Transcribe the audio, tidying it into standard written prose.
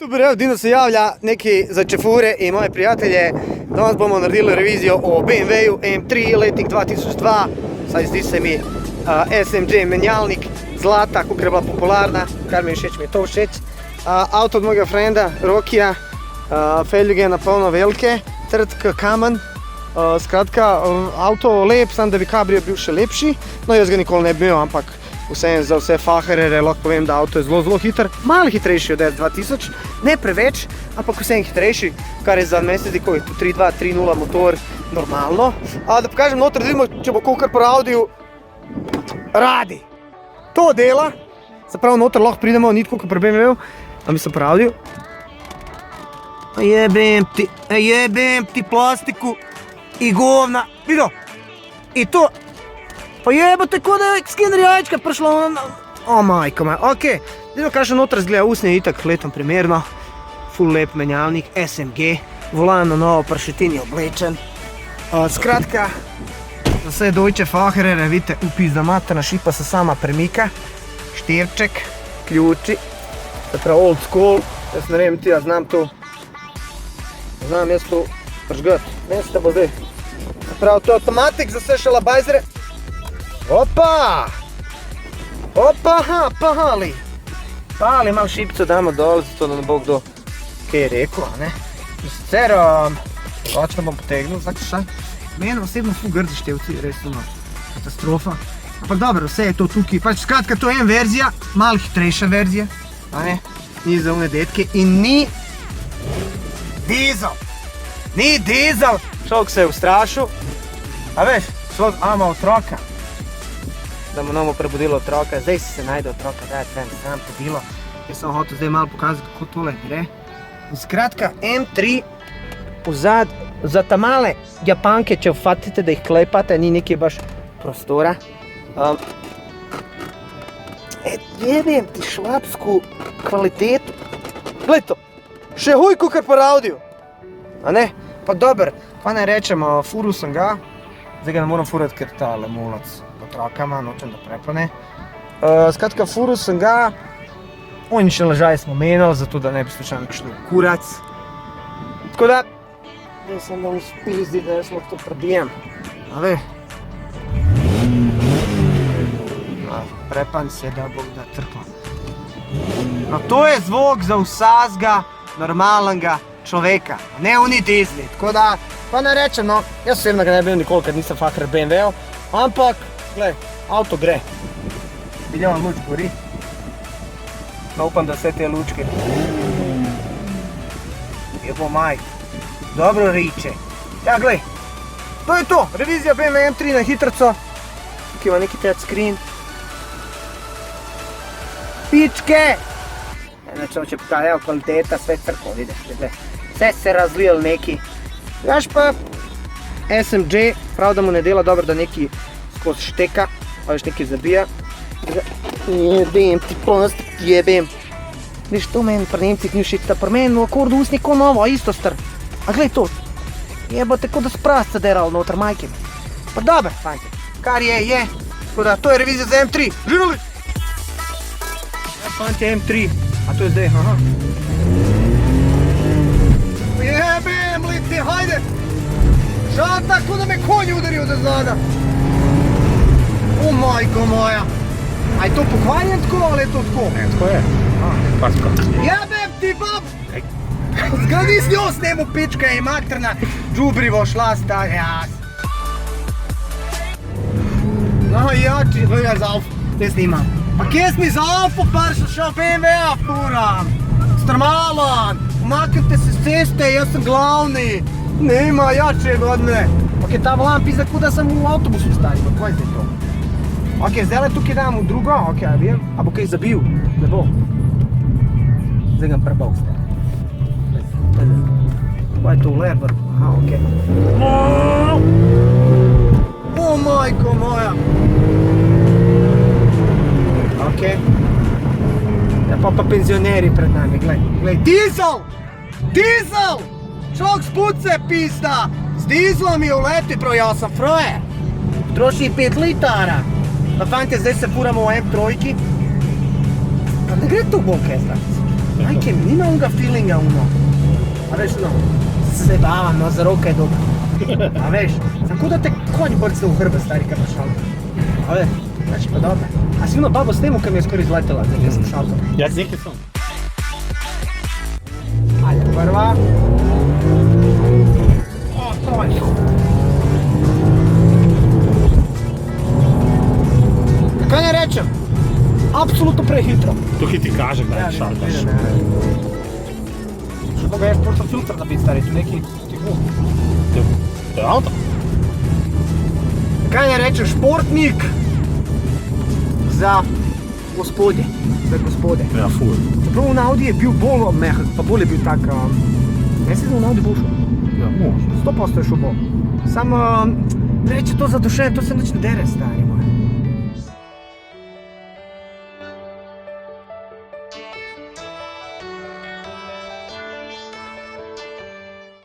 Dobar, evo Dino se javlja neki za čefure i moje prijatelje. Danas bomo naredili revizijo o BMW-ju M3 letnik 2002. Sad zdi se mi SMG menjalnik, zlata, kako je bila popularna, kar mi je všeč, mi je to všeč. Avto od mojega frenda, Rokija, feljuge napolno velike, trd kamen. Skratka, avto lep, sam da bi kabrio bil še lepši, no jaz ga nikoli ne bi imel, ampak vseeno za vse faherere lahko povem, da avto je zelo hiter, malo hitrejši od S2000, ne preveč, ampak vseeno hitrejši, kar je za meni se zdi, ko je tu 3.2, 3.0 motor, normalno. Da pokažem noter, da vidimo, če bo kakor po Audiju radi. To dela, se pravi noter lahko pridemo, ni tako kot pri BMW-ju, a mislim po Audiju. Jebem ti plastiku i govna, vidio, i to. Pa jebote, ko da je skener jajčka prišlo, o majko moj, okej. Vidimo kakšen noter izgleda, usnje je itak letom primerno, ful lep menjalnik, SMG, volan na novo pršetin je oblečen. Skratka, za vse dojče faherere, vidite, upizda materna šipa se sama premika, štirček, ključi, se pravi old school, jaz ne vem ti, ja znam to, znam jaz to pržgat, ne se bo zdaj. Se pravi, to je automatik za vse šalabajzere. Opa! Opa, pali! Pali, malo šipco damo dol, zato da ne bo kdo kaj je rekel, ne? Sicer, očno bom potegnil, znači šta? Meni osebno ful grdi števci, res katastrofa. Ampak dobro, vse je to tukaj, pač skratka, to je en verzija, malo hitrejša verzija, a ne? Ni za one detke in ni dizel! Ni dizel! Človek se je ustrašil, a veš, človek ima otroka. Da mu novo prebudilo otroka, zdaj si se najde otroka, da je tven, sam to bilo. Jaz sem hotel zdaj malo pokazati, kako tole gre. Skratka, M3 vzad, za ta male Japanke, če ufatite, da jih klepate, ni nekaj baš prostora. Jebem ti švapsku kvalitetu. Glej to, še huj kukar po Audiju. A ne? Pa dober, pa ne rečemo, furu sem ga. Zdaj ga ne moram furati, ker tale mulac otrokama, nočem da prepane. Skratka, furu sem ga, ojnične ležaje smo menjali, zato da ne bi slučajno kakšen kurac. Tako da, zdaj sem bom spizdi, da jaz lahko to prebijem. A ve? Prepan se, da bog da trkla. No to je zvok za vsazga normalnega človeka, ne oni dizli, tako da, pa ne rečem, no, jaz osebno ga ne bil nikoli, ker nisem faher BMW-jev, ampak, glej, avto gre. Vidimo, luč gori. No, upam, da vse te lučke. Jebo maj, dobro riče. Ja, glej, to je to, revizija BMW M3 na hitrco. Tukaj ima neki touchscreen. Pičke! Nečemo, če pokajajo kvaliteta, sve crko, vidiš, glej. Vse se razvijal neki. Gaš pa SMG, prav da mu ne dela dobro, da neki skozi šteka, pa veš neki zabija. Jebem ti plastik, jebem. Viš, to meni pri Nemcih ni všeč, pri meni v akordu usnik ko novo, isto star. A glej to, jebote, ko da sprasca deral noter majke. Pa dober, fajn, kar je. Tako da, to je revizija za M3. Živali! Ja, fajn, M3. A to je zdaj, aha. Jebem li ti, hajde! Žal tako da me konj udario da zada. O majko moja. A je to pokvarjen tako ali je to tako? Ne, tako je. Parsko. Jebem ti, bab! Zgradi s njo snemu pička je materna. Džubrivo šla sta, jas. No, jači, gledaj za Alfa, te snimam. Pa kje si mi za Alfa paršel šel BMW-a furam? Strmalan, umaknite se s ceste, jaz sem glavni. Nema jačeg od mene. Ok, ta volan pizda kuda sam u autobusu stavio, ko je to? Ok, zdaj tukaj dam v drugo, ok, a vijem. A bo kaj zabil? Ne bo. Zdaj ga prebal zdaj. Ko je to v lever? Aha, ok. O majko moja. Ok. Ja pa penzioneri pred nami, glej. Dizel! Dizel! Človek spuce pizda! S dizlom je uleti, prav, ja sam frajer. Troši 5 litara. Pa fante, zdaj se furamo v M3. Pa ne gre to bom kaj zdaj. je to. Majke, nima onega feelinga, ono. A veš, ono, se bavam, no, za roke je dobro. A veš, tako da te konj brce v hrbe, stari, kaj imaš avto. A veš, znači pa dobro. A si ono babo s temu, kaj mi je skoraj izletela, zdaj, kaj sem s avtom. Ja, nekaj sem. Ajde, prva. O, to je to. Kaj ne rečem? Apsolutno prehitro. Tukaj ti kaže, da je šaltaš. Še boga je športno filtr da biti, stari, tu neki tihu. To je avto. Kaj ne rečem, športnik za gospodje. Za gospode. Ja, ful. Čeprav na Audi je bil bolj mehak, pa bolj je bil tak... Ne se na Audi bolj šel. Ja, može. 100% je šel bolj. Samo reči to za duše, to se nič ne dere, stari moj.